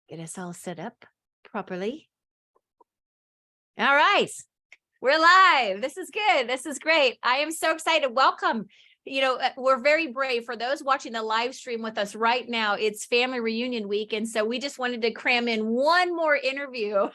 Get us all set up properly. All right. We're live. This is good. This is great. I am so excited. Welcome. We're very brave. For those watching the live stream with us right now, it's family reunion week. And so we just wanted to cram in one more interview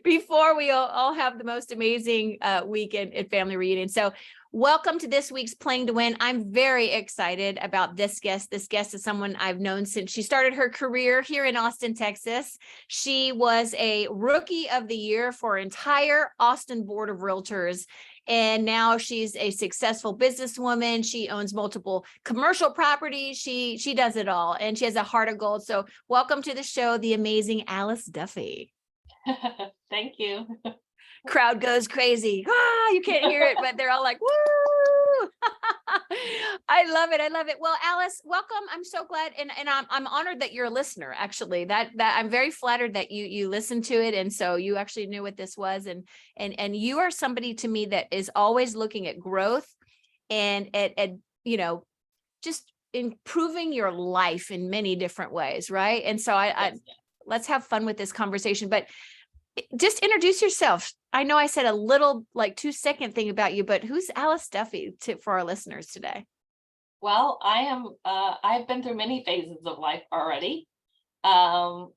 before we all have the most amazing weekend at family reunion. So welcome to this week's Playing to Win. I'm very excited about this guest. This guest is someone I've known since she started her career here in Austin, Texas. She was a Rookie of the Year for entire Austin Board of Realtors. And now she's a successful businesswoman. She owns multiple commercial properties. She does it all. And she has a heart of gold. So welcome to the show, the amazing Alice Duffy. Thank you. Crowd goes crazy. You can't hear it, but they're all like, woo! I love it. I love it. Well, Alice, welcome. I'm so glad. And I'm honored that you're a listener, actually. That I'm very flattered that you listened to it. And so you actually knew what this was. And you are somebody to me that is always looking at growth and at just improving your life in many different ways, right? And so let's have fun with this conversation. But just introduce yourself. I know I said a little 2-second thing about you, but who's Alice Duffy for our listeners today? Well, I've been through many phases of life already. I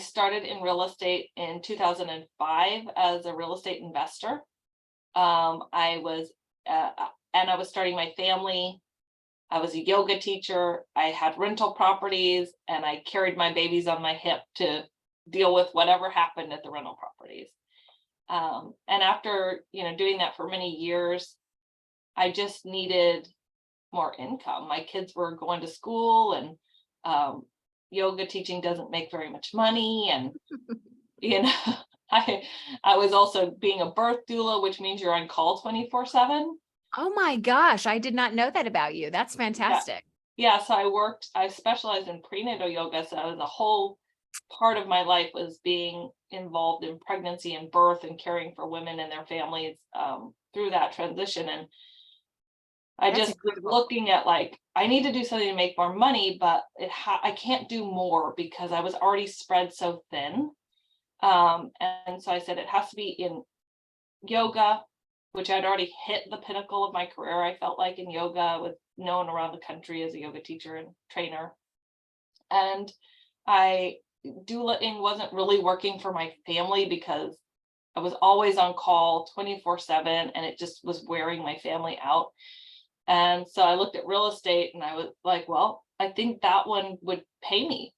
started in real estate in 2005 as a real estate investor. I was starting my family. I was a yoga teacher. I had rental properties and I carried my babies on my hip to deal with whatever happened at the rental properties. And after, doing that for many years, I just needed more income. My kids were going to school and yoga teaching doesn't make very much money. And, I was also being a birth doula, which means you're on call 24/7. Oh my gosh. I did not know that about you. That's fantastic. Yeah. So I specialized in prenatal yoga. So the whole part of my life was being involved in pregnancy and birth and caring for women and their families through that transition. And I was looking at I need to do something to make more money, but I can't do more because I was already spread so thin. And so I said it has to be in yoga, which I'd already hit the pinnacle of my career. I felt like in yoga, I was known around the country as a yoga teacher and trainer. And doulaing wasn't really working for my family because I was always on call 24/7 and it just was wearing my family out. And so I looked at real estate and I was like, well, I think that one would pay me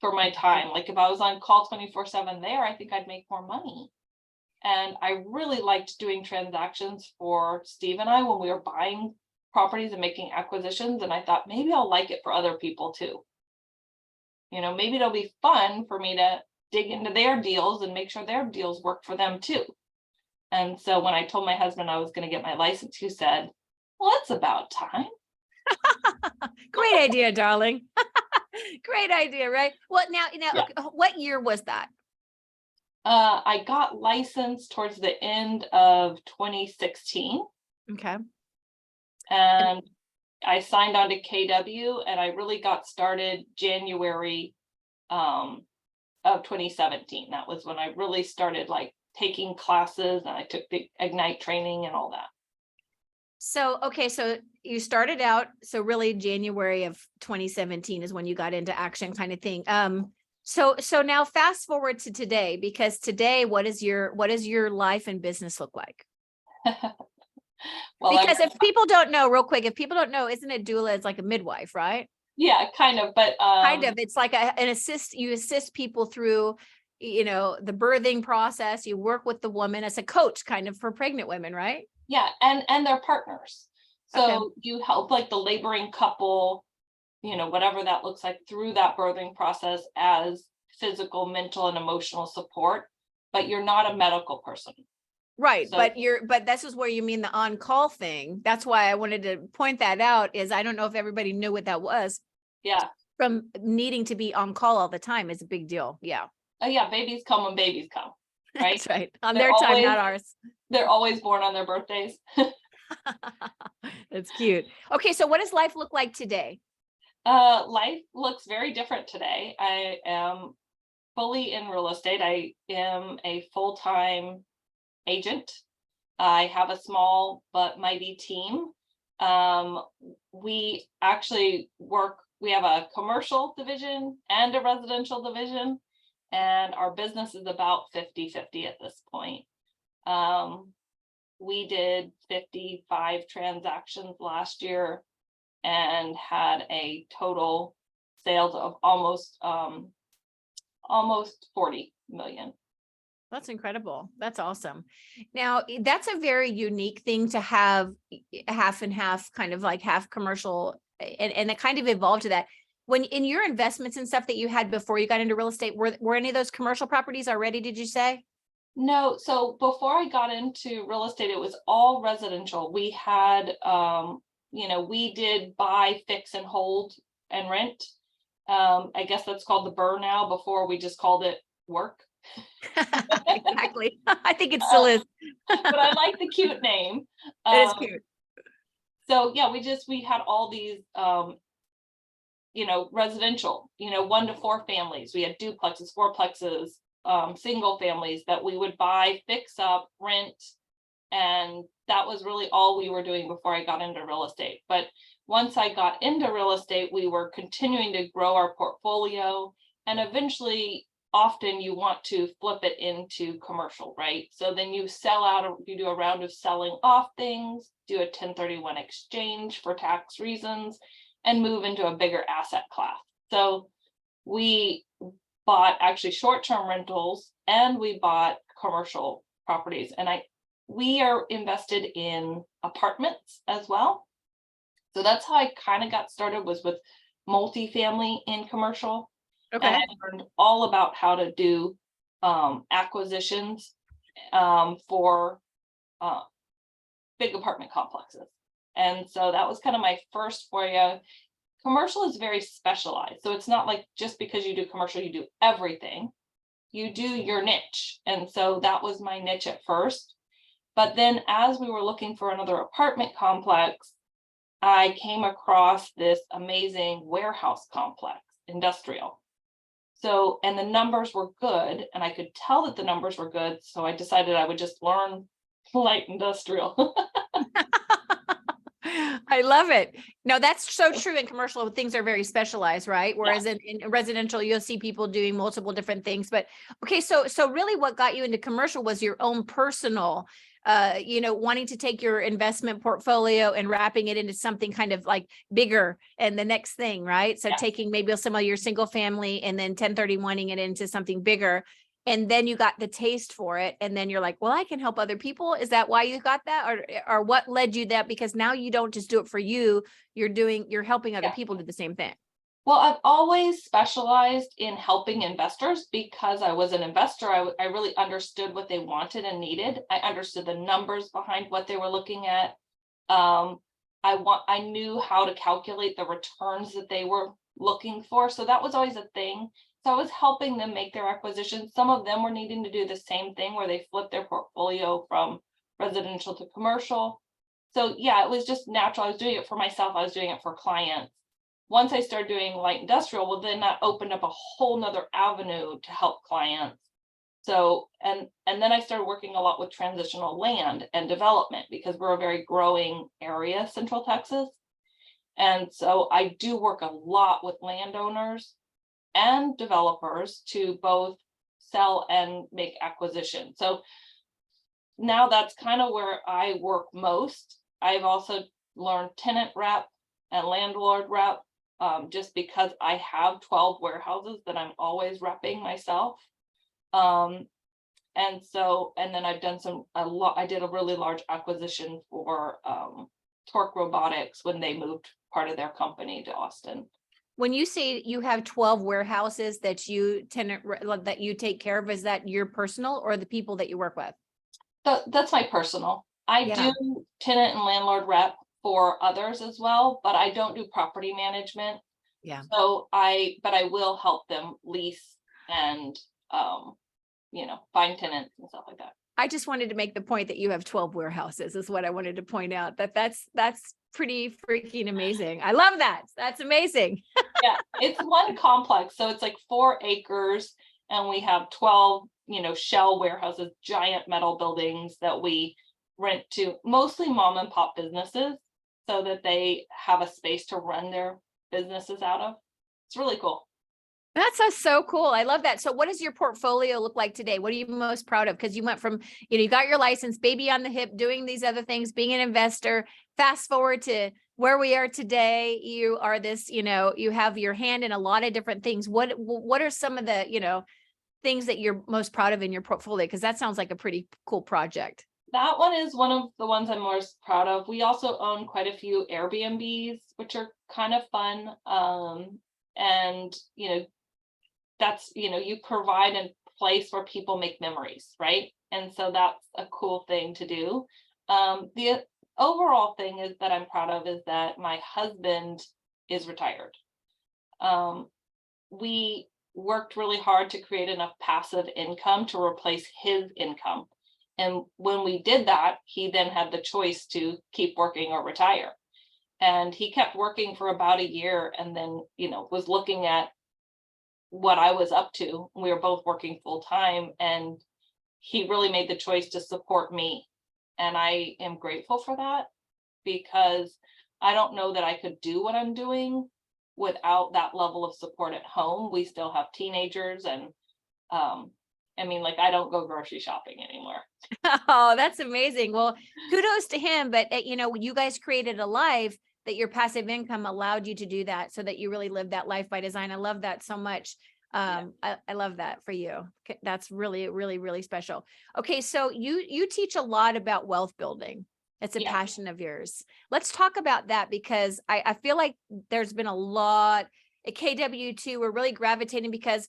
for my time. Like if I was on call 24/7 there, I think I'd make more money. And I really liked doing transactions for Steve and I when we were buying properties and making acquisitions. And I thought maybe I'll like it for other people too. Maybe it'll be fun for me to dig into their deals and make sure their deals work for them too. And so when I told my husband I was going to get my license, he said, well, it's about time. Great idea, darling. Great idea, right? Well, now, yeah. What year was that? I got licensed towards the end of 2016. Okay. And I signed on to KW and I really got started January of 2017. That was when I really started taking classes and I took the Ignite training and all that. So, okay. So you started out, so really January of 2017 is when you got into action kind of thing. So now fast forward to today, because today, what is your life and business look like? Well, because if people don't know, real quick, isn't it doula? It's like a midwife, right? Yeah, kind of, but kind of. It's like you assist people through, the birthing process. You work with the woman as a coach, kind of, for pregnant women, right? Yeah, and their partners. So okay. You help the laboring couple, whatever that looks like through that birthing process as physical, mental, and emotional support. But you're not a medical person. Right. So, but this is where you mean the on-call thing. That's why I wanted to point that out, is I don't know if everybody knew what that was. Yeah. From needing to be on call all the time is a big deal. Yeah. Oh yeah. Babies come when babies come. Right. That's right. On their time, not ours. They're always born on their birthdays. That's cute. Okay. So what does life look like today? Life looks very different today. I am fully in real estate. I am a full-time agent. I have a small but mighty team. Um, we actually we have a commercial division and a residential division, and our business is about 50-50 at this point. We did 55 transactions last year and had a total sales of almost 40 million. That's incredible. That's awesome. Now, that's a very unique thing to have half and half, kind of like half commercial, and it kind of evolved to that. When in your investments and stuff that you had before you got into real estate, were any of those commercial properties already, did you say? No, so before I got into real estate, it was all residential. We had, we did buy, fix and hold and rent. I guess that's called the burr now. Before we just called it work. Exactly. I think it still is. But I like the cute name. It is cute. So yeah, we had all these, residential, 1 to 4 families. We had duplexes, fourplexes, single families that we would buy, fix up, rent. And that was really all we were doing before I got into real estate. But once I got into real estate, we were continuing to grow our portfolio. And eventually, often you want to flip it into commercial, right? So then you sell out, you do a round of selling off things, do a 1031 exchange for tax reasons, and move into a bigger asset class. So we bought actually short-term rentals, and we bought commercial properties. And we are invested in apartments as well. So that's how I kind of got started, was with multifamily in commercial. Okay. And I learned all about how to do acquisitions for big apartment complexes. And so that was kind of my first foray. Commercial is very specialized. So it's not like just because you do commercial, you do everything. You do your niche. And so that was my niche at first. But then as we were looking for another apartment complex, I came across this amazing warehouse complex, industrial. So, and the numbers were good, and I could tell that the numbers were good. So I decided I would just learn light industrial. I love it. No, that's so true. In commercial, things are very specialized, right? Whereas in residential, you'll see people doing multiple different things. But okay, so really what got you into commercial was your own personal, wanting to take your investment portfolio and wrapping it into something kind of like bigger and the next thing, right? So taking maybe some of your single family and then 1031ing it into something bigger. And then you got the taste for it. And then you're like, well, I can help other people. Is that why you got that? Or what led you that? Because now you don't just do it for you, you're helping other people do the same thing. Well, I've always specialized in helping investors because I was an investor. I really understood what they wanted and needed. I understood the numbers behind what they were looking at. I knew how to calculate the returns that they were looking for. So that was always a thing. So I was helping them make their acquisitions. Some of them were needing to do the same thing, where they flipped their portfolio from residential to commercial. So yeah, it was just natural. I was doing it for myself. I was doing it for clients. Once I started doing light industrial, well, then that opened up a whole nother avenue to help clients. So, and then I started working a lot with transitional land and development, because we're a very growing area, Central Texas. And so I do work a lot with landowners and developers to both sell and make acquisition. So now that's kind of where I work most. I've also learned tenant rep and landlord rep, just because I have 12 warehouses that I'm always repping myself. And then I've done I did a really large acquisition for Torque Robotics when they moved part of their company to Austin. When you say you have 12 warehouses that you that you take care of, is that your personal or the people that you work with? That's my personal. I do tenant and landlord rep for others as well, but I don't do property management. Yeah. So but I will help them lease and find tenants and stuff like that. I just wanted to make the point that you have 12 warehouses is what I wanted to point out. That's pretty freaking amazing. I love that. That's amazing. Yeah, it's one complex. So it's like 4 acres, and we have 12, shell warehouses, giant metal buildings that we rent to mostly mom and pop businesses so that they have a space to run their businesses out of. It's really cool. That's so cool. I love that. So what does your portfolio look like today? What are you most proud of? Because you went from, you got your license, baby on the hip, doing these other things, being an investor. Fast forward to where we are today. You are this, you have your hand in a lot of different things. What are some of the, things that you're most proud of in your portfolio? Because that sounds like a pretty cool project. That one is one of the ones I'm most proud of. We also own quite a few Airbnbs, which are kind of fun. And that's, you provide a place where people make memories, right? And so that's a cool thing to do. The overall thing is that I'm proud of is that my husband is retired. We worked really hard to create enough passive income to replace his income. And when we did that, he then had the choice to keep working or retire. And he kept working for about a year and then, was looking at what I was up to. We were both working full time, and he really made the choice to support me. And I am grateful for that, because I don't know that I could do what I'm doing without that level of support at home. We still have teenagers, and I don't go grocery shopping anymore. Oh, that's amazing. Well, kudos to him. But, you guys created a life that your passive income allowed you to do that, so that you really live that life by design. I love that so much. I love that for you. That's really, really, really special. Okay. So you teach a lot about wealth building. It's a passion of yours. Let's talk about that, because I feel like there's been a lot at KW2. We're really gravitating because,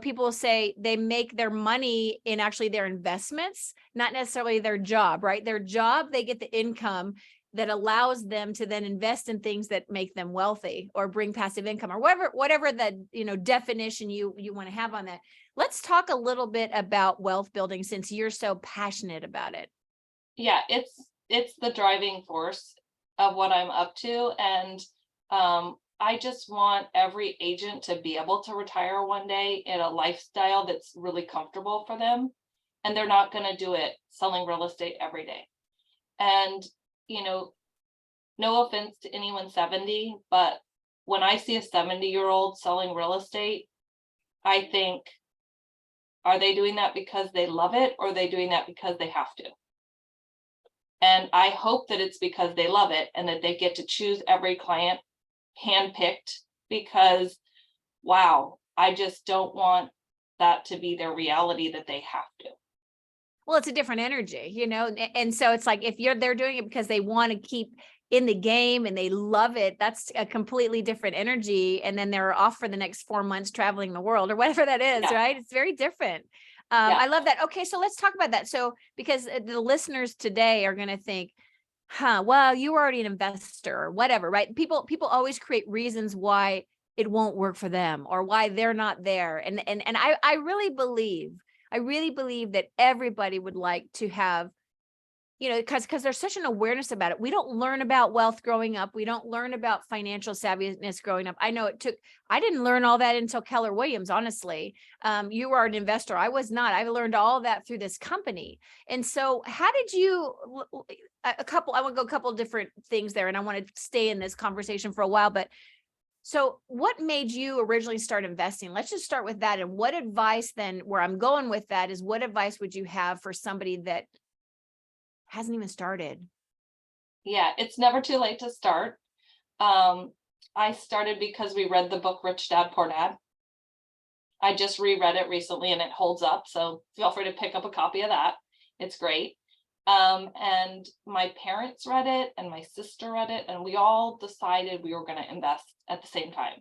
people say they make their money in actually their investments, not necessarily their job, right? Their job, they get the income that allows them to then invest in things that make them wealthy or bring passive income, or whatever the, definition you want to have on that. Let's talk a little bit about wealth building, since you're so passionate about it. Yeah, it's the driving force of what I'm up to. And I just want every agent to be able to retire one day in a lifestyle that's really comfortable for them. And they're not going to do it selling real estate every day. And no offense to anyone 70, but when I see a 70-year-old selling real estate, I think, are they doing that because they love it, or are they doing that because they have to? And I hope that it's because they love it, and that they get to choose every client handpicked, because, wow, I just don't want that to be their reality, that they have to. Well, it's a different energy, and so it's like, if they're doing it because they want to keep in the game and they love it, that's a completely different energy. And then they're off for the next 4 months traveling the world or whatever that is, right? It's very different. I love that. Okay, so let's talk about that. So, because the listeners today are going to think, well, you were already an investor or whatever, right? People always create reasons why it won't work for them or why they're not there. And I really believe that everybody would like to have, because there's such an awareness about it. We don't learn about wealth growing up. We don't learn about financial savviness growing up. I know I didn't learn all that until Keller Williams, honestly. You were an investor. I was not. I learned all that through this company. And so how did you, I want to go a couple different things there, and I want to stay in this conversation for a while, but so what made you originally start investing? Let's just start with that. And what advice then, where I'm going with that is, what advice would you have for somebody that hasn't even started? Yeah, it's never too late to start. I started because we read the book Rich Dad Poor Dad. I just reread it recently and it holds up. So feel free to pick up a copy of that. It's great. And my parents read it and my sister read it, and we all decided we were going to invest at the same time.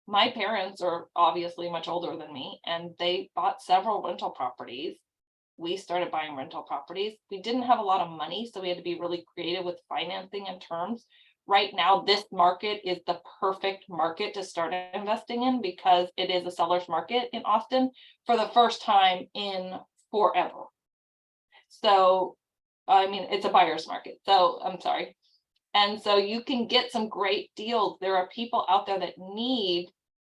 My parents are obviously much older than me, and they bought several rental properties. We started buying rental properties. We didn't have a lot of money, so we had to be really creative with financing and terms. Right now, this market is the perfect market to start investing in, because it is a seller's market in Austin for the first time in forever. So, it's a buyer's market. So I'm sorry. And so you can get some great deals. There are people out there that need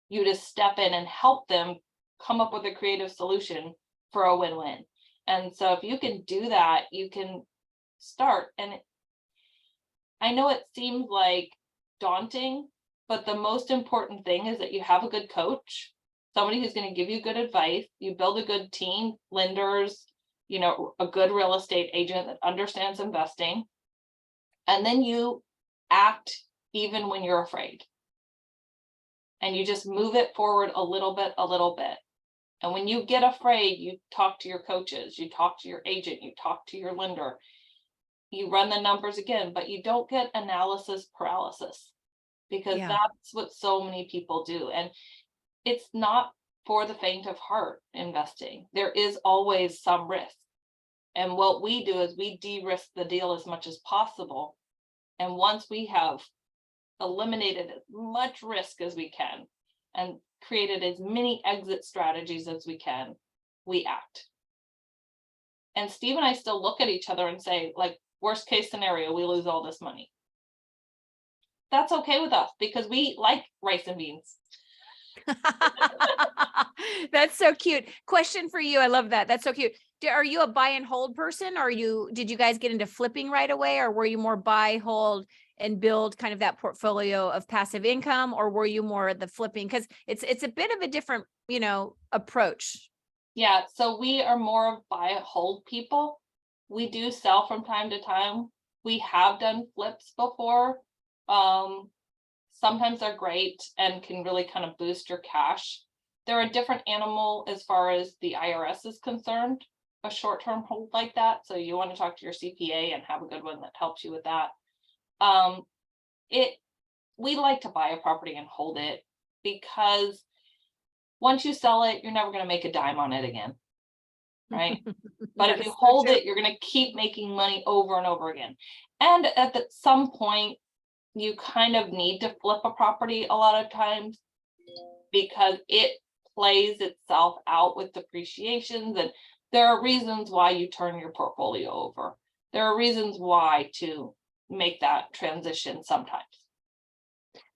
you to step in and help them come up with a creative solution for a win-win. And so if you can do that, you can start. And I know it seems like daunting, but the most important thing is that you have a good coach, somebody who's going to give you good advice. You build a good team, lenders, a good real estate agent that understands investing. And then you act even when you're afraid. And you just move it forward a little bit, a little bit. And when you get afraid, you talk to your coaches, you talk to your agent, you talk to your lender, you run the numbers again, but you don't get analysis paralysis, because that's what so many people do. And it's not for the faint of heart investing. There is always some risk. And what we do is we de-risk the deal as much as possible. And once we have eliminated as much risk as we can and created as many exit strategies as we can, we act. And Steve and I still look at each other and say, like, worst case scenario, we lose all this money. That's okay with us because we like rice and beans. That's so cute. Question for you. I love that. That's so cute. Are you a buy and hold person, or did you guys get into flipping right away, or were you more buy, hold, and build kind of that portfolio of passive income, or were you more the flipping? Because it's a bit of a different, approach. Yeah, so we are more of buy and hold people. We do sell from time to time. We have done flips before. Sometimes they're great and can really kind of boost your cash. They're a different animal as far as the IRS is concerned, a short-term hold like that. So you want to talk to your CPA and have a good one that helps you with that. We like to buy a property and hold it, because once you sell it, you're never going to make a dime on it again, right? But if you hold it, you're going to keep making money over and over again. And at some point, you kind of need to flip a property a lot of times, because it plays itself out with depreciations, and there are reasons why you turn your portfolio over. There are reasons why to make that transition sometimes.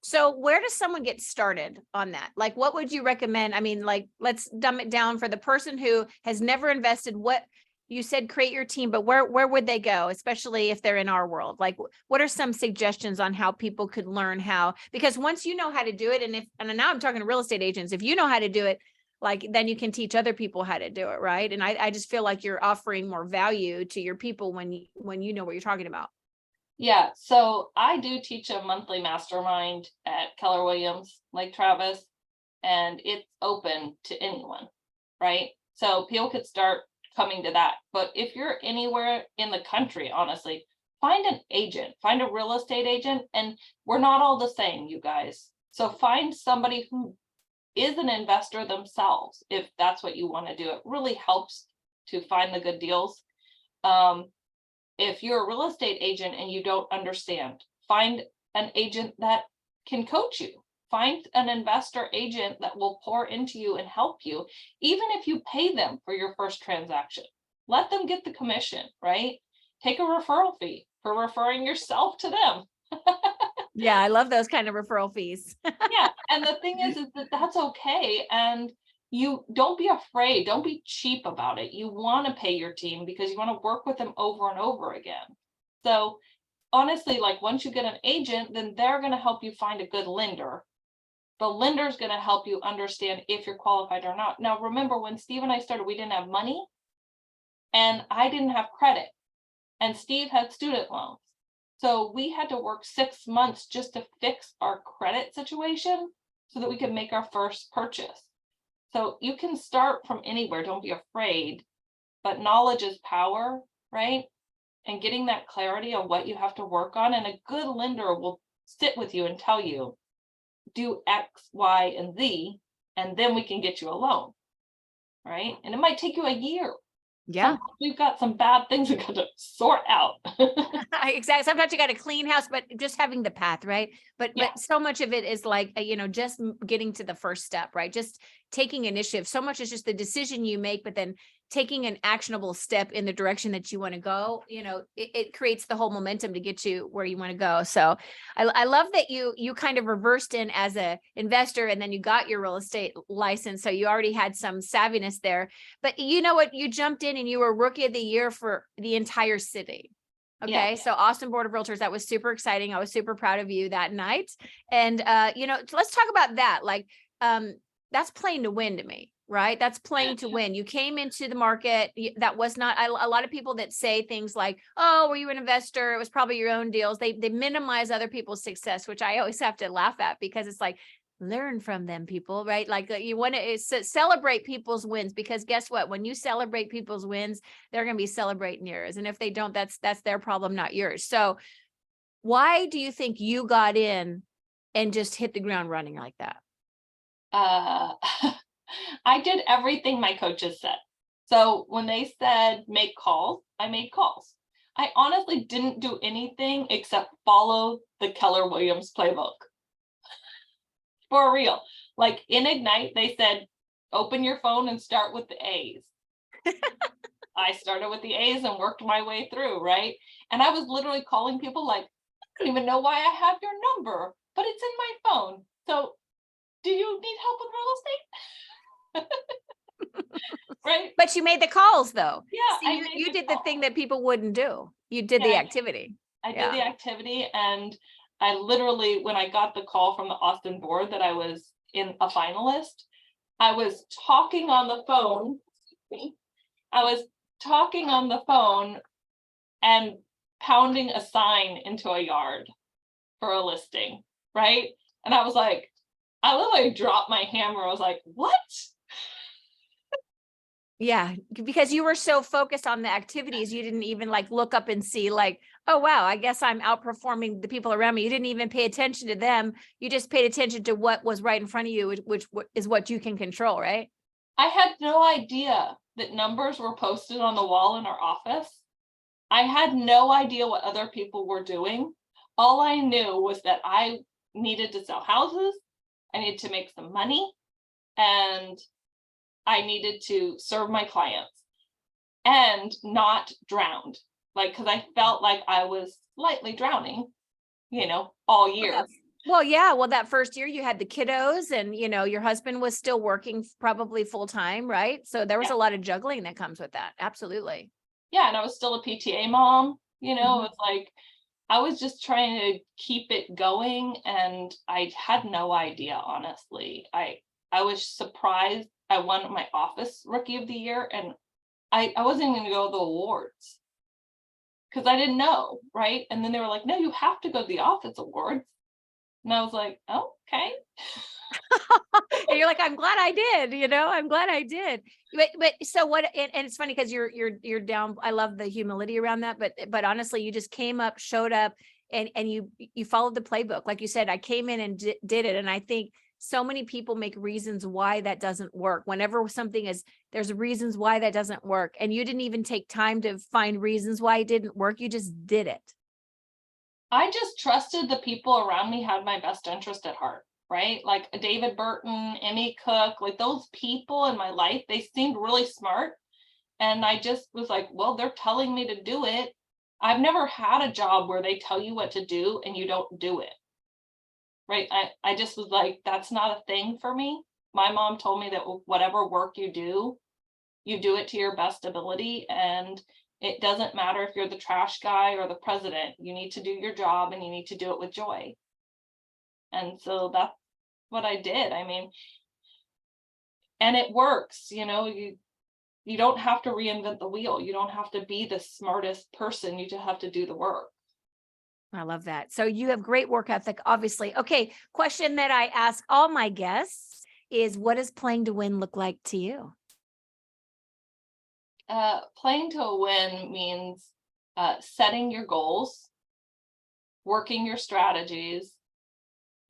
So where does someone get started on that? Like, what would you recommend? I mean, like, let's dumb it down for the person who has never invested. What you said, create your team, but where would they go, especially if they're in our world? Like, what are some suggestions on how people could learn how? Because once you know how to do it, and now I'm talking to real estate agents, if you know how to do it, like, then you can teach other people how to do it, right? And I just feel like you're offering more value to your people when you know what you're talking about. Yeah, so I do teach a monthly mastermind at Keller Williams, Lake Travis, and it's open to anyone, right? So people could start coming to that. But if you're anywhere in the country, honestly, find an agent, find a real estate agent, and we're not all the same, you guys. So find somebody who is an investor themselves, if that's what you want to do. It really helps to find the good deals. If you're a real estate agent and you don't understand, find an agent that can coach you. Find an investor agent that will pour into you and help you, even if you pay them for your first transaction. Let them get the commission, right? Take a referral fee for referring yourself to them. Yeah, I love those kind of referral fees. Yeah, and the thing is that that's okay. And you don't be afraid, don't be cheap about it. You want to pay your team because you want to work with them over and over again. So honestly, like, once you get an agent, then they're going to help you find a good lender. The lender is going to help you understand if you're qualified or not. Now, remember, when Steve and I started, we didn't have money and I didn't have credit, and Steve had student loans. So we had to work 6 months just to fix our credit situation so that we could make our first purchase. So you can start from anywhere. Don't be afraid, but knowledge is power, right? And getting that clarity on what you have to work on, and a good lender will sit with you and tell you, do X, Y, and Z, and then we can get you a loan, right? And it might take you a year. Yeah. Sometimes we've got some bad things we got to sort out. Exactly. Sometimes you got a clean house, but just having the path, right? But so much of it is like, just getting to the first step, right? Just taking initiative. So much is just the decision you make, but then taking an actionable step in the direction that you want to go, it creates the whole momentum to get you where you want to go. So I love that you kind of reversed in as a investor, and then you got your real estate license. So you already had some savviness there, but you know what, you jumped in and you were rookie of the year for the entire city. Okay. Yeah. So Austin Board of Realtors, that was super exciting. I was super proud of you that night. And, let's talk about that. Like, that's playing to win to me, right? That's playing to win. You came into the market. That was not, a lot of people that say things like, oh, were you an investor? It was probably your own deals. They minimize other people's success, which I always have to laugh at, because it's like, learn from them, people, right? Like, you want to celebrate people's wins, because guess what? When you celebrate people's wins, they're going to be celebrating yours. And if they don't, that's their problem, not yours. So why do you think you got in and just hit the ground running like that? I did everything my coaches said. So when they said make calls, I made calls. I honestly didn't do anything except follow the Keller Williams playbook. For real. Like in Ignite, they said, open your phone and start with the A's. I started with the A's and worked my way through, right? And I was literally calling people like, I don't even know why I have your number, but it's in my phone. So do you need help with real estate? Right? But you made the calls though. Yeah. See, you did the thing that people wouldn't do. You did the activity. I did the activity, and I literally, when I got the call from the Austin board that I was in a finalist, I was talking on the phone. I was talking on the phone and pounding a sign into a yard for a listing, right? And I was like, I literally dropped my hammer. I was like, what? Yeah, because you were so focused on the activities, you didn't even like look up and see like, oh, wow, I guess I'm outperforming the people around me. You didn't even pay attention to them. You just paid attention to what was right in front of you, which is what you can control, right? I had no idea that numbers were posted on the wall in our office. I had no idea what other people were doing. All I knew was that I needed to sell houses. I needed to make some money, and I needed to serve my clients and not drowned. Like, because I felt like I was slightly drowning, all year. Well, yeah. Well, that first year you had the kiddos, and your husband was still working probably full time, right? So there was a lot of juggling that comes with that. Absolutely. Yeah, and I was still a PTA mom. It Mhm. was like I was just trying to keep it going, and I had no idea, honestly. I was surprised. I won my office rookie of the year, and I wasn't going to go to the awards because I didn't know, right? And then they were like, no, you have to go to the office awards. And I was like, oh, okay. And you're like, I'm glad I did, I'm glad I did. But so what, and it's funny because you're down. I love the humility around that, but honestly, you just came up, showed up, and you followed the playbook. Like you said, I came in and did it. And I think so many people make reasons why that doesn't work. Whenever there's reasons why that doesn't work. And you didn't even take time to find reasons why it didn't work. You just did it. I just trusted the people around me had my best interest at heart, right? Like David Burton, Emmy Cook, like those people in my life, they seemed really smart. And I just was like, well, they're telling me to do it. I've never had a job where they tell you what to do and you don't do it. Right. I just was like, that's not a thing for me. My mom told me that whatever work you do it to your best ability. And it doesn't matter if you're the trash guy or the president, you need to do your job and you need to do it with joy. And so that's what I did. I mean, and it works, you don't have to reinvent the wheel. You don't have to be the smartest person. You just have to do the work. I love that. So you have great work ethic, obviously. Okay. Question that I ask all my guests is, what does playing to win look like to you? Playing to win means setting your goals, working your strategies,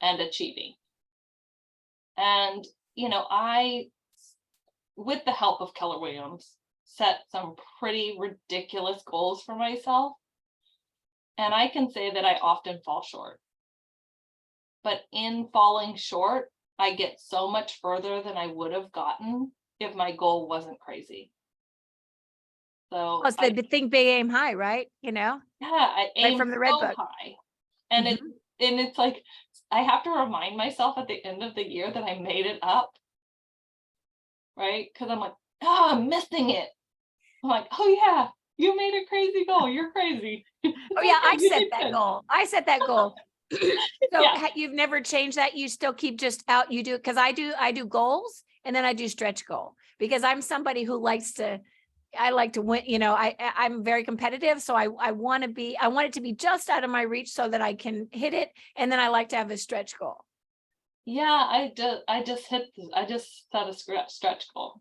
and achieving. And, I, with the help of Keller Williams, set some pretty ridiculous goals for myself. And I can say that I often fall short. But in falling short, I get so much further than I would have gotten if my goal wasn't crazy. So Plus the think big, aim high, right? yeah, I Right aim from the red so book. high. And Mhm. it's like I have to remind myself at the end of the year that I made it up, right? Because I'm like, oh, I'm missing it. I'm like, oh yeah, you made a crazy goal. You're crazy. It's Oh yeah, okay, I you set did that good. goal. I set that goal. So Yeah. you've never changed that? You still keep just out, you do, because I do goals and then I do stretch goal because I'm somebody who likes to, I like to win, I'm very competitive. So I want it to be just out of my reach so that I can hit it. And then I like to have a stretch goal. Yeah, I just set a stretch goal.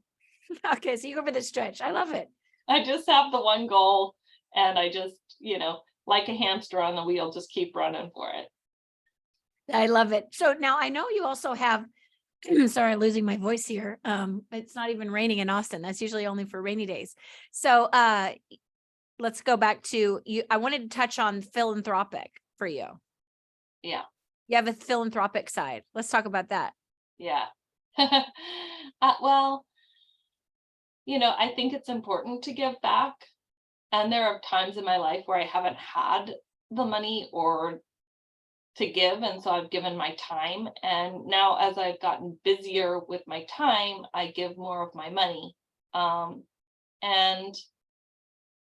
Okay, so you go for the stretch. I love it. I just have the one goal and I just, like a hamster on the wheel, just keep running for it. I love it. So now I know you also have, sorry, I'm losing my voice here. It's not even raining in Austin. That's usually only for rainy days. So let's go back to you. I wanted to touch on philanthropic for you. Yeah. You have a philanthropic side. Let's talk about that. Yeah. Well, I think it's important to give back. And there are times in my life where I haven't had the money or to give. And so I've given my time. And now, as I've gotten busier with my time, I give more of my money. And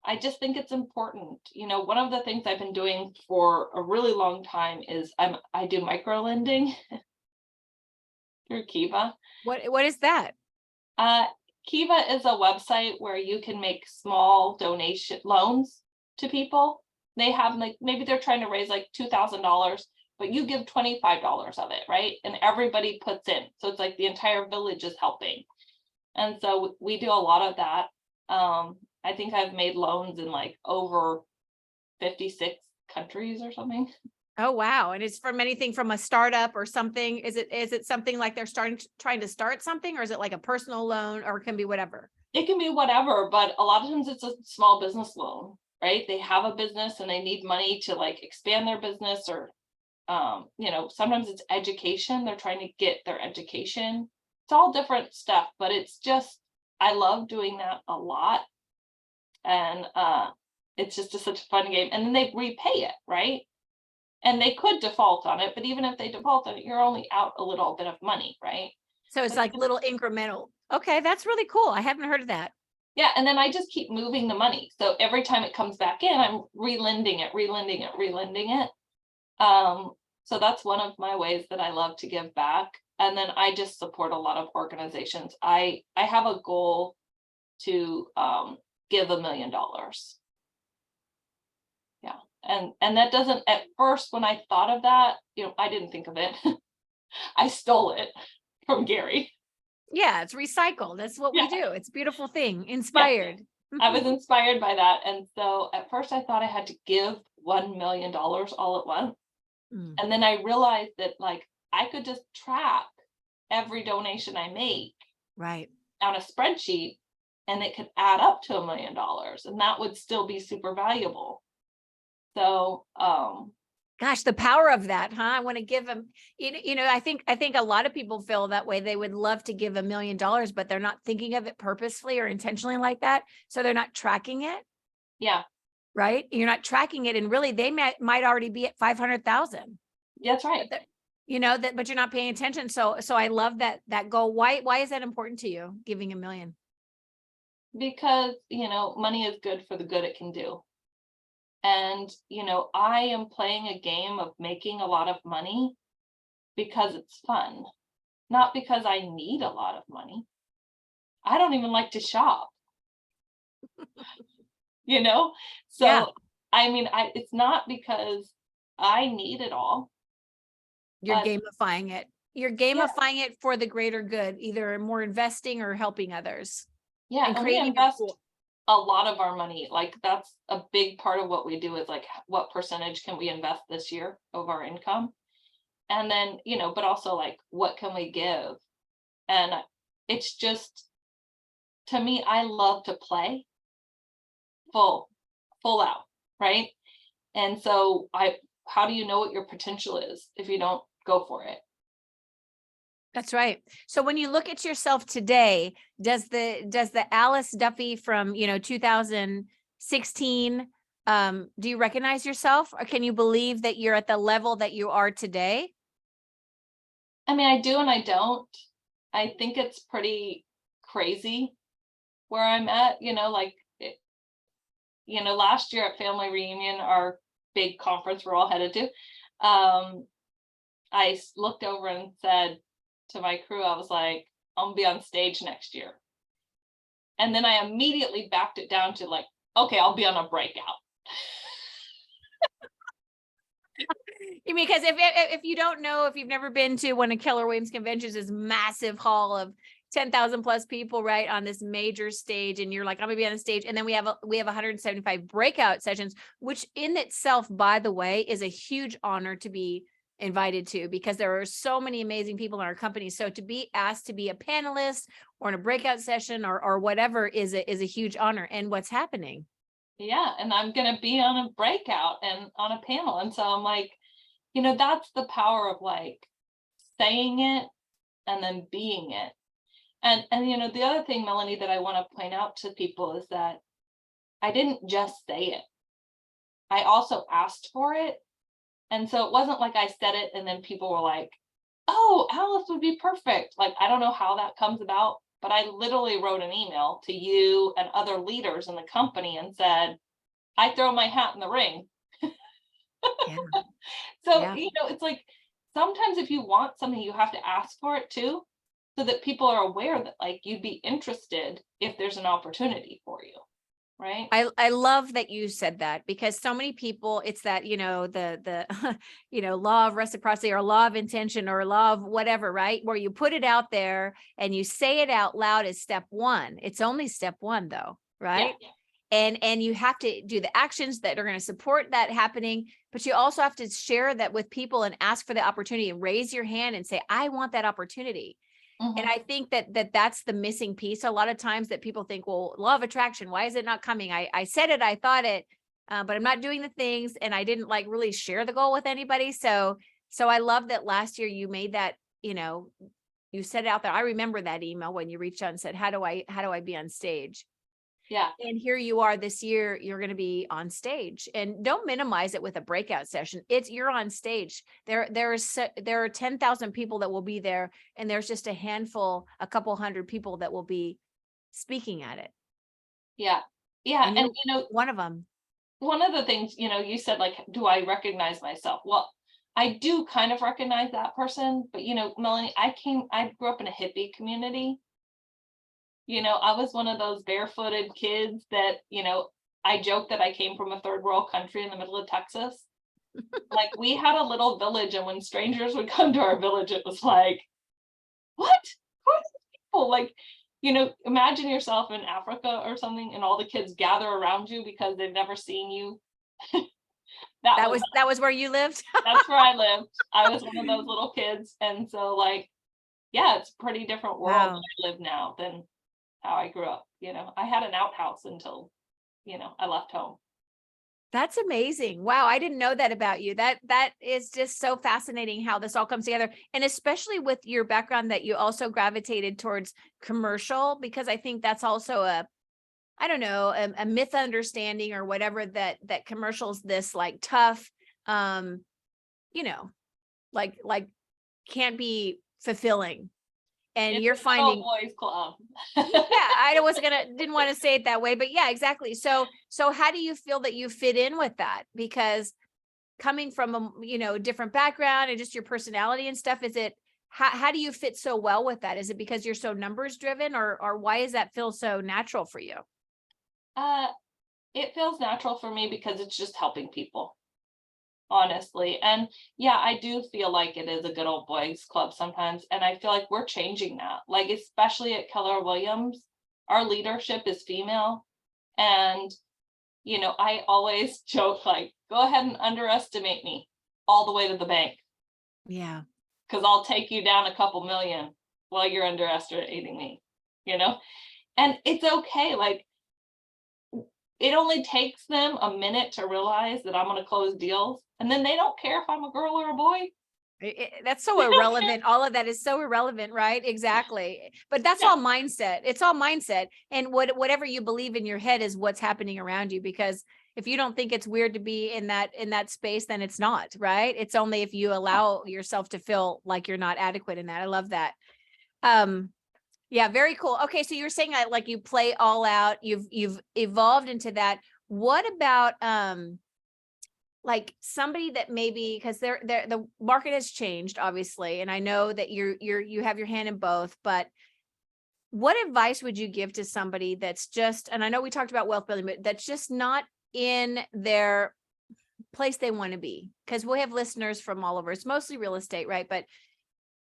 I just think it's important. One of the things I've been doing for a really long time is I do micro lending through Kiva. What is that? Uh, Kiva is a website where you can make small donation loans to people. They have like maybe they're trying to raise like $2,000, but you give $25 of it, right? And everybody puts in. So it's like the entire village is helping. And so we do a lot of that. I think I've made loans in like over 56 countries or something. Oh, wow. And it's from anything from a startup or something. Is it something like they're trying to start something, or is it like a personal loan, or it can be whatever? It can be whatever, but a lot of times it's a small business loan, right? They have a business and they need money to like expand their business or sometimes it's education. They're trying to get their education. It's all different stuff, but it's just I love doing that a lot. And it's just such a fun game. And then they repay it, right? And they could default on it, but even if they default on it, you're only out a little bit of money, right? So it's like little incremental. Okay, that's really cool. I haven't heard of that. Yeah, and then I just keep moving the money. So every time it comes back in, I'm relending it. So that's one of my ways that I love to give back. And then I just support a lot of organizations. I have a goal to give $1 million. Yeah. And that doesn't, at first, when I thought of that, I didn't think of it. I stole it from Gary. Yeah, it's recycled. That's what we Yeah. do. It's a beautiful thing. Yeah. Inspired. I was inspired by that. And so at first I thought I had to give $1 million all at once. Mm. And then I realized that like I could just track every donation I make Right. on a spreadsheet and it could add up to $1 million and that would still be super valuable. So Gosh, the power of that, huh? I want to give them, I think a lot of people feel that way. They would love to give $1 million, but they're not thinking of it purposefully or intentionally like that. So they're not tracking it. yeah, Right. You're not tracking it. And really they might already be at 500,000. that's right. But you're not paying attention. So I love that goal. Why is that important to you? Giving $1 million? Because money is good for the good it can do. And I am playing a game of making a lot of money because it's fun, not because I need a lot of money. I don't even like to shop. So Yeah. I mean, it's not because I need it all, You're but gamifying it. You're yeah, gamifying it for the greater good, either more investing or helping others yeah, and and we creating a invest pool. a lot of our money. Like that's a big part of what we do is like what percentage can we invest this year of our income? And then, but also like what can we give? And it's just to me, I love to play full out, right? And so how do you know what your potential is if you don't go for it? That's right. So when you look at yourself today, does the Alice Duffy from, 2016, do you recognize yourself, or can you believe that you're at the level that you are today? I mean, I do and I don't. I think it's pretty crazy where I'm at, last year at family reunion, our big conference we're all headed to, looked over and said to my crew, I was like, I'm gonna be on stage next year. And then I immediately backed it down to like, okay, I'll be on a breakout. You mean, because if you don't know, if you've never been to one of Keller Williams conventions, this massive hall of 10,000 plus people, right, on this major stage, and you're like, I'm gonna be on the stage, and then we have 175 breakout sessions, which in itself, by the way, is a huge honor to be invited to, because there are so many amazing people in our company. So to be asked to be a panelist or in a breakout session or whatever is a huge honor. And what's happening? Yeah, and I'm gonna be on a breakout and on a panel. And so I'm like, that's the power of like saying it and then being it. And the other thing, Melanie, that I want to point out to people is that I didn't just say it. I also asked for it. And so it wasn't like I said it and then people were like, oh, Alice would be perfect. Like, I don't know how that comes about, but I literally wrote an email to you and other leaders in the company and said, I throw my hat in the ring. Yeah. So, Yeah. it's like sometimes if you want something, you have to ask for it too, so that people are aware that like you'd be interested if there's an opportunity for you. Right. I love that you said that, because so many people, it's that, the law of reciprocity or law of intention or law of whatever, right? Where you put it out there and you say it out loud is step one. It's only step one though, right? Yeah. And you have to do the actions that are going to support that happening, but you also have to share that with people and ask for the opportunity and raise your hand and say, I want that opportunity. And Mm-hmm. I think that's the missing piece. A lot of times that people think, well, law of attraction, why is it not coming? I said it, I thought it, but I'm not doing the things, and I didn't like really share the goal with anybody. So I love that last year you made that, you said it out there. I remember that email when you reached out and said, how do I be on stage? Yeah. And here you are this year, you're going to be on stage, and don't minimize it with a breakout session. You're on stage. There are 10,000 people that will be there, and there's just a couple hundred people that will be speaking at it. Yeah. Yeah. And And, you're one of them. one of the things, you said, like, do I recognize myself? Well, I do kind of recognize that person, but, Melanie, I grew up in a hippie community. I was one of those barefooted kids that, I joke that I came from a third world country in the middle of Texas. Like, we had a little village, and when strangers would come to our village, it was like, what? Who are these people? Like, imagine yourself in Africa or something, and all the kids gather around you because they've never seen you. That was where you lived. That's where I lived. I was one of those little kids. And so, like, yeah, it's a pretty different world Wow. that I live now than how I grew up. I had an outhouse until, I left home. That's amazing. Wow, I didn't know that about you. That is just so fascinating how this all comes together. And especially with your background that you also gravitated towards commercial, because I think that's also I don't know, a misunderstanding or whatever, that commercials this like tough, you know, like can't be fulfilling. And It's you're a good old finding, boys club. yeah, didn't want to say it that way, but yeah, exactly. So how do you feel that you fit in with that? Because coming from a, different background and just your personality and stuff, is it, how do you fit so well with that? Is it because you're so numbers driven, or why does that feel so natural for you? Uh, it feels natural for me because it's just helping people, honestly. And yeah, I do feel like it is a good old boys club sometimes. And I feel like we're changing that, like, especially at Keller Williams, our leadership is female. And, I always joke, like, go ahead and underestimate me all the way to the bank, Yeah. because I'll take you down a couple million while you're underestimating me, you know? And it's okay. Like, it only takes them a minute to realize that I'm going to close deals. And then they don't care if I'm a girl or a boy. That's so irrelevant. All of that is so irrelevant, right? Exactly. But that's Yeah. all mindset. It's all mindset. And whatever you believe in your head is what's happening around you. Because if you don't think it's weird to be in that space, then it's not, right? It's only if you allow yourself to feel like you're not adequate in that. I love that. Yeah, very cool. Okay, so you're saying that like you play all out, you've evolved into that. What about like somebody that maybe, because the market has changed, obviously, and I know that you have your hand in both, but what advice would you give to somebody that's just, and I know we talked about wealth building, but that's just not in their place they want to be? Because we have listeners from all over. It's mostly real estate, right? But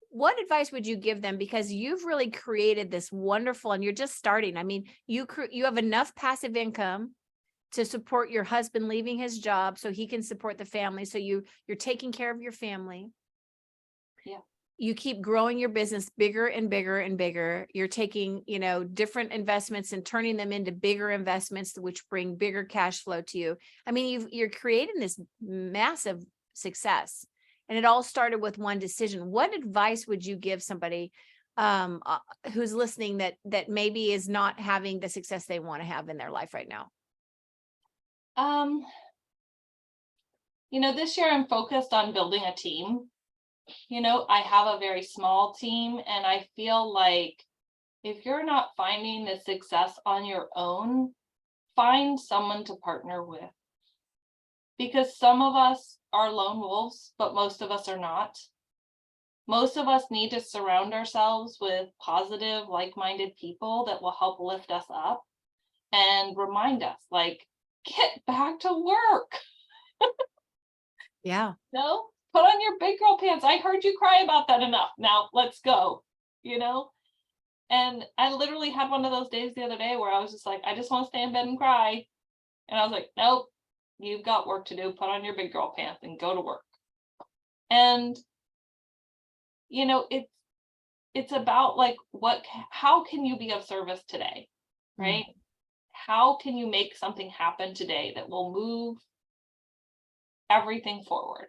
what advice would you give them? Because you've really created this wonderful, and you're just starting. I mean, you have enough passive income to support your husband leaving his job so he can support the family. So you're taking care of your family. Yeah. You keep growing your business bigger and bigger and bigger. You're taking, different investments and turning them into bigger investments, which bring bigger cash flow to you. I mean, you're creating this massive success. And it all started with one decision. What advice would you give somebody who's listening that maybe is not having the success they want to have in their life right now? This year I'm focused on building a team. I have a very small team, and I feel like if you're not finding the success on your own, find someone to partner with. Because some of us are lone wolves, but most of us are not. Most of us need to surround ourselves with positive, like-minded people that will help lift us up and remind us, like, get back to work. Yeah. No, put on your big girl pants. I heard you cry about that enough. Now let's go, And I literally had one of those days the other day where I was just like, I just want to stay in bed and cry. And I was like, nope, you've got work to do. Put on your big girl pants and go to work. And, it's about like, how can you be of service today? Right? How can you make something happen today that will move everything forward?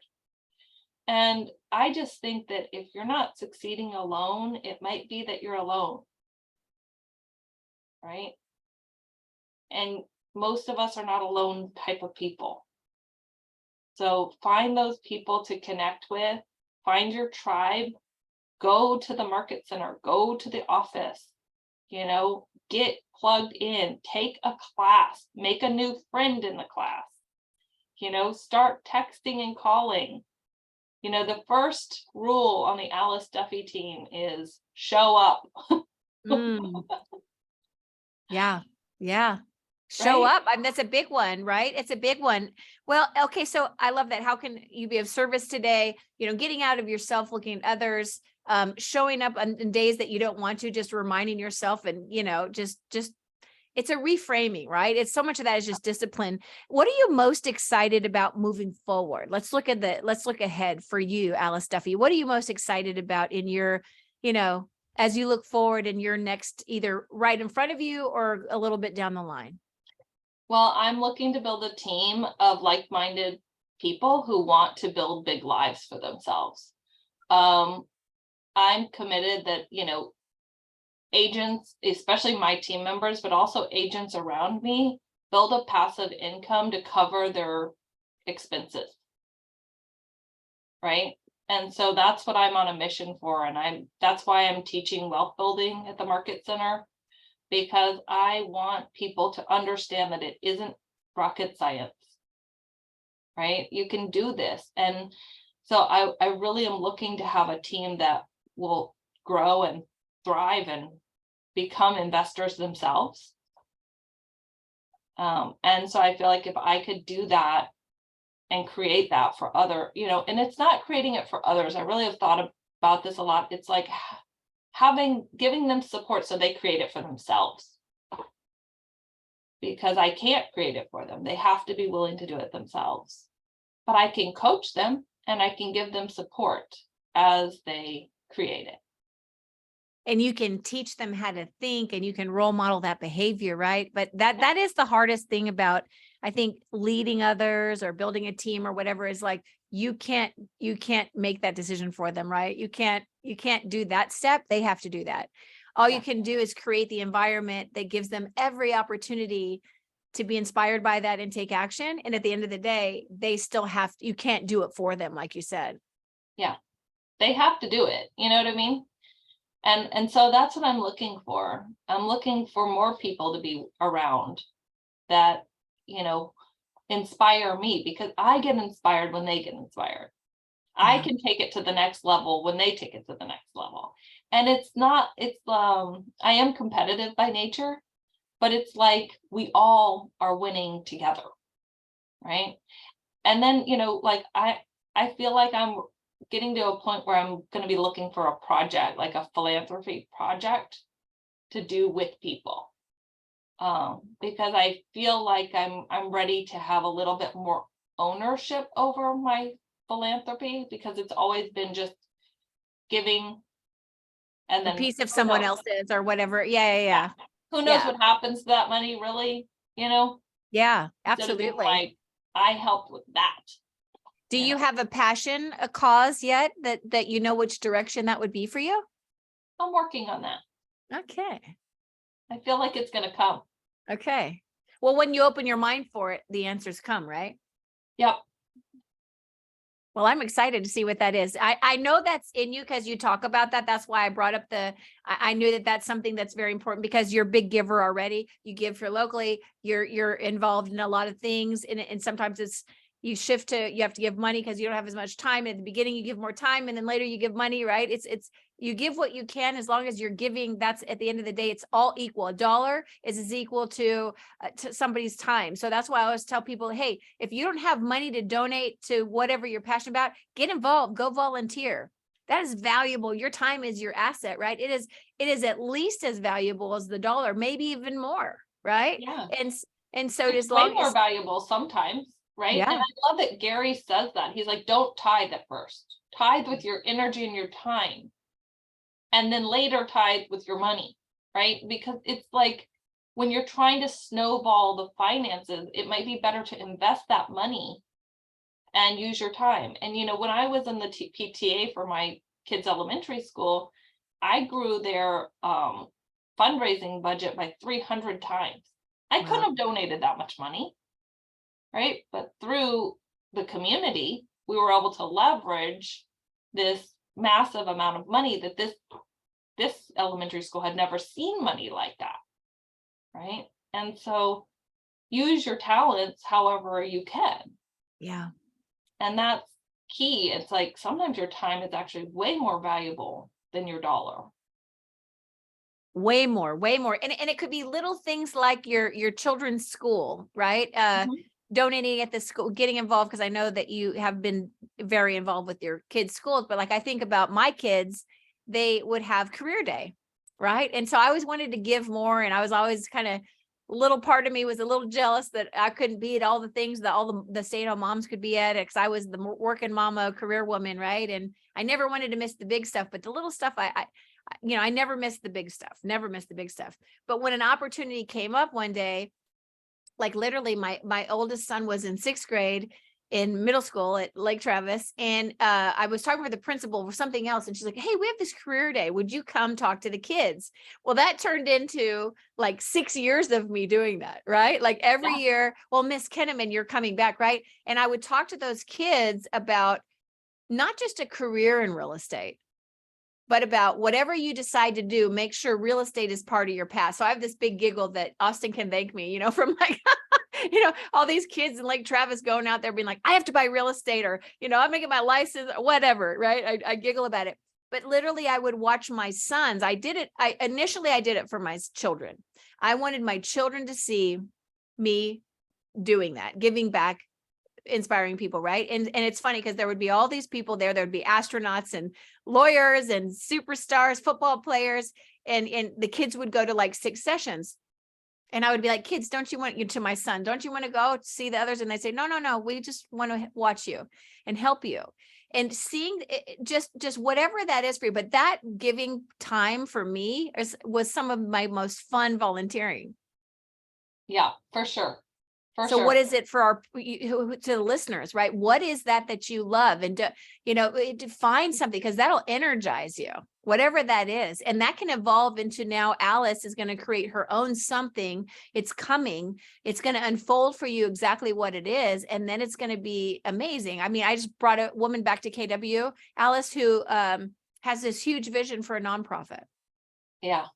And I just think that if you're not succeeding alone, it might be that you're alone. Right? And most of us are not alone type of people. So find those people to connect with, find your tribe, go to the market center, go to the office, get plugged in, take a class, make a new friend in the class, start texting and calling. The first rule on the Alice Duffy team is show up. Yeah. Yeah. Show Right? up. I mean, that's a big one, right? It's a big one. Well, okay. So I love that. How can you be of service today? Getting out of yourself, looking at others, showing up on days that you don't want to, just reminding yourself and, just it's a reframing, right? It's so much of that is just discipline. What are you most excited about moving forward? Let's look ahead for you, Alice Duffy. What are you most excited about in your, as you look forward in your next, either right in front of you or a little bit down the line? Well, I'm looking to build a team of like-minded people who want to build big lives for themselves. I'm committed that, agents, especially my team members, but also agents around me, build a passive income to cover their expenses. Right? And so that's what I'm on a mission for. And that's why I'm teaching wealth building at the Market Center, because I want people to understand that it isn't rocket science. Right? You can do this. And so I really am looking to have a team that will grow and thrive and become investors themselves. And so I feel like if I could do that and create that for other, and it's not creating it for others. I really have thought about this a lot. It's like giving them support so they create it for themselves. Because I can't create it for them. They have to be willing to do it themselves. But I can coach them and I can give them support as they create it. And you can teach them how to think and you can role model that behavior, right? But that is the hardest thing about, I think, leading others or building a team or whatever, is like you can't make that decision for them, right? You can't do that step. They have to do that. All you Yeah. can do is create the environment that gives them every opportunity to be inspired by that and take action. And at the end of the day, they still have, you can't do it for them, like you said. Yeah. They have to do it. You know what I mean? And so that's what I'm looking for. I'm looking for more people to be around that, you know, inspire me, because I get inspired when they get inspired. I Yeah. can take it to the next level when they take it to the next level. And it's I am competitive by nature, but it's like we all are winning together, right? And then, you know, like I feel like I'm getting to a point where I'm going to be looking for a project, like a philanthropy project to do with people. Because I feel like I'm ready to have a little bit more ownership over my philanthropy, because it's always been just giving and A then piece of who someone knows? else's or whatever. Yeah. Who knows Yeah. what happens to that money, really, you know, Yeah, instead of being absolutely. like, I helped with that. Do You you know, have a passion, a cause yet that you know which direction that would be for you? I'm working on that. Okay. I feel like it's going to come. Okay. Well, when you open your mind for it, the answers come, right? Yep. Well, I'm excited to see what that is. I know that's in you because you talk about that. That's why I brought up I knew that that's something that's very important, because you're a big giver already. You give for locally, you're involved in a lot of things. And sometimes you have to give money because you don't have as much time. At the beginning, you give more time, and then later you give money, right? You give what you can, as long as you're giving. That's, at the end of the day, it's all equal. A dollar is equal to somebody's time. So that's why I always tell people, hey, if you don't have money to donate to whatever you're passionate about, get involved, go volunteer. That is valuable. Your time is your asset, right? It is at least as valuable as the dollar, maybe even more, right? Yeah. And so It's as way long more as, valuable sometimes, right? And yeah, I love that Gary says that. He's like, don't tithe at first. Tithe with your energy and your time, and then later tithe with your money, right? Because it's like, when you're trying to snowball the finances, it might be better to invest that money and use your time. And, you know, when I was in the PTA for my kids' elementary school, I grew their fundraising budget by 300 times. I couldn't wow, have donated that much money, right? But through the community, we were able to leverage this massive amount of money that this elementary school had never seen money like that, right? And so use your talents however you can. yeah. And that's key. It's like sometimes your time is actually way more valuable than your dollar. Way more, way more. And it could be little things like your children's school, right? Mhm. Donating at the school, getting involved, because I know that you have been very involved with your kids' schools. But like, I think about my kids, they would have career day, right? And so I always wanted to give more, and I was always kind of, little part of me was a little jealous that I couldn't be at all the things that all the stay-at-home moms could be at, because I was the working mama, career woman, right? And I never wanted to miss the big stuff, but the little stuff, I never missed the big stuff, never missed the big stuff. But when an opportunity came up one day, like literally my oldest son was in 6th grade in middle school at Lake Travis. And I was talking with the principal for something else. And she's like, hey, we have this career day. Would you come talk to the kids? Well, that turned into like 6 years of me doing that, right? Like every Yeah. year, well, Miss Kenneman, you're coming back, right? And I would talk to those kids about not just a career in real estate, but about whatever you decide to do, make sure real estate is part of your past. So I have this big giggle that Austin can thank me, from like, all these kids in Lake Travis going out there being like, I have to buy real estate, or, I'm making my license, or whatever, right? I giggle about it. But literally I would watch my sons. Initially I did it for my children. I wanted my children to see me doing that, giving back, inspiring people, right? And it's funny because there would be all these people there. There would be astronauts and lawyers and superstars, football players, and the kids would go to like 6 sessions. And I would be like, kids, don't you want, to my son, don't you want to go see the others? And they say, no, we just want to watch you and help you. And seeing just whatever that is for you. But that giving time for me was some of my most fun volunteering. Yeah, for sure. For So sure. what is it for to the listeners, right? What is that you love? And, find something, because that'll energize you, whatever that is. And that can evolve into, now Alice is going to create her own something. It's coming. It's going to unfold for you exactly what it is. And then it's going to be amazing. I mean, I just brought a woman back to KW, Alice, who has this huge vision for a nonprofit. Yeah.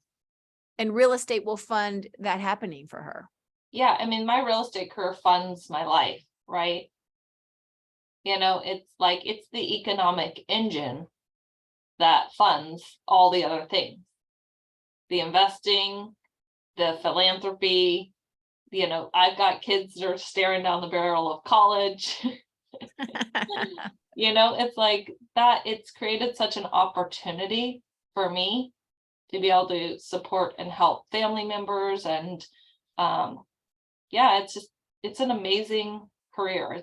And real estate will fund that happening for her. Yeah. I mean, my real estate career funds my life, right? It's like, it's the economic engine that funds all the other things. The investing, the philanthropy, I've got kids that are staring down the barrel of college. It's like that. It's created such an opportunity for me to be able to support and help family members. And it's an amazing career.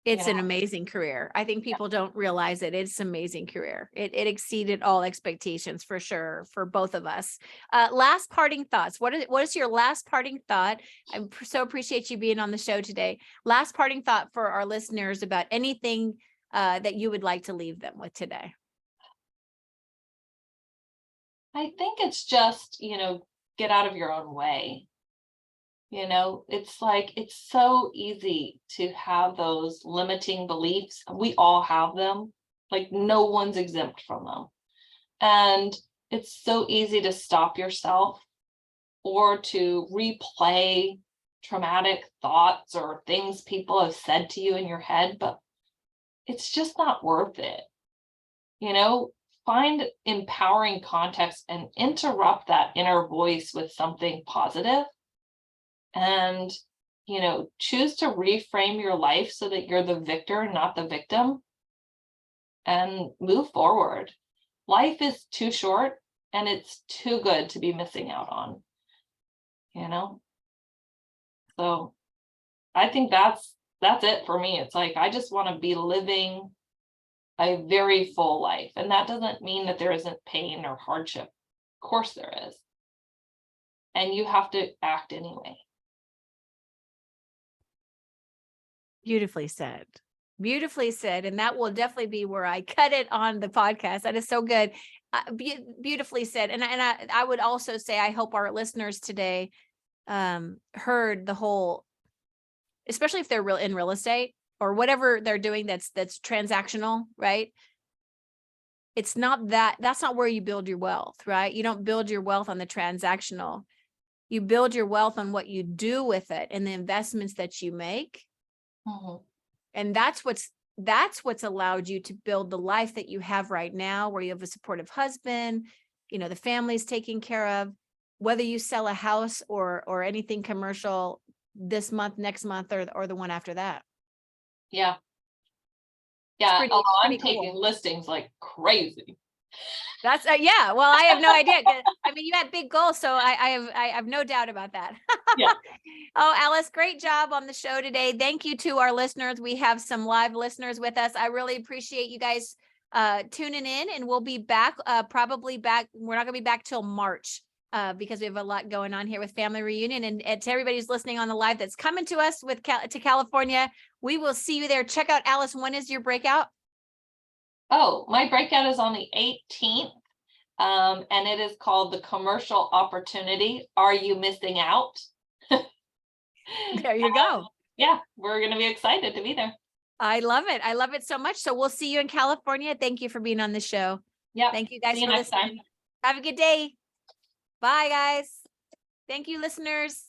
It's an amazing career. I think people don't realize it. It's an amazing career. It exceeded all expectations, for sure, for both of us. Last parting thoughts. What is your last parting thought? I so appreciate you being on the show today. Last parting thought for our listeners about anything that you would like to leave them with today. I think it's just, get out of your own way. It's like, it's so easy to have those limiting beliefs. We all have them. Like, no one's exempt from them. And it's so easy to stop yourself or to replay traumatic thoughts or things people have said to you in your head, but it's just not worth it. Find empowering context and interrupt that inner voice with something positive. And, choose to reframe your life so that you're the victor, not the victim, and move forward. Life is too short and it's too good to be missing out on, So I think that's it for me. It's like, I just want to be living a very full life. And that doesn't mean that there isn't pain or hardship. Of course there is. And you have to act anyway. Beautifully said. Beautifully said. And that will definitely be where I cut it on the podcast. That is so good. Beautifully said. And I would also say, I hope our listeners today heard the whole, especially if they're in real estate or whatever they're doing that's transactional, right? It's not that's not where you build your wealth, right? You don't build your wealth on the transactional. You build your wealth on what you do with it and the investments that you make. Mm-hmm. And that's what's allowed you to build the life that you have right now, where you have a supportive husband, the family's taken care of, whether you sell a house or anything commercial this month, next month, or the one after that. Yeah. Yeah. Pretty I'm cool. taking listings like crazy. That's yeah. Well, I have no idea. I mean, you had big goals, so I have no doubt about that. Yeah. Oh, Alice, great job on the show today. Thank you to our listeners. We have some live listeners with us. I really appreciate you guys tuning in, and we'll be back. Probably back. We're not going to be back till March because we have a lot going on here with family reunion. And to everybody who's listening on the live that's coming to us to California, we will see you there. Check out Alice. When is your breakout? Oh, my breakout is on the 18th. And it is called The Commercial Opportunity. Are you missing out? There you go. Yeah, we're going to be excited to be there. I love it. I love it so much. So we'll see you in California. Thank you for being on the show. Yeah. Thank you guys See you for next listening. time. Have a good day. Bye, guys. Thank you, listeners.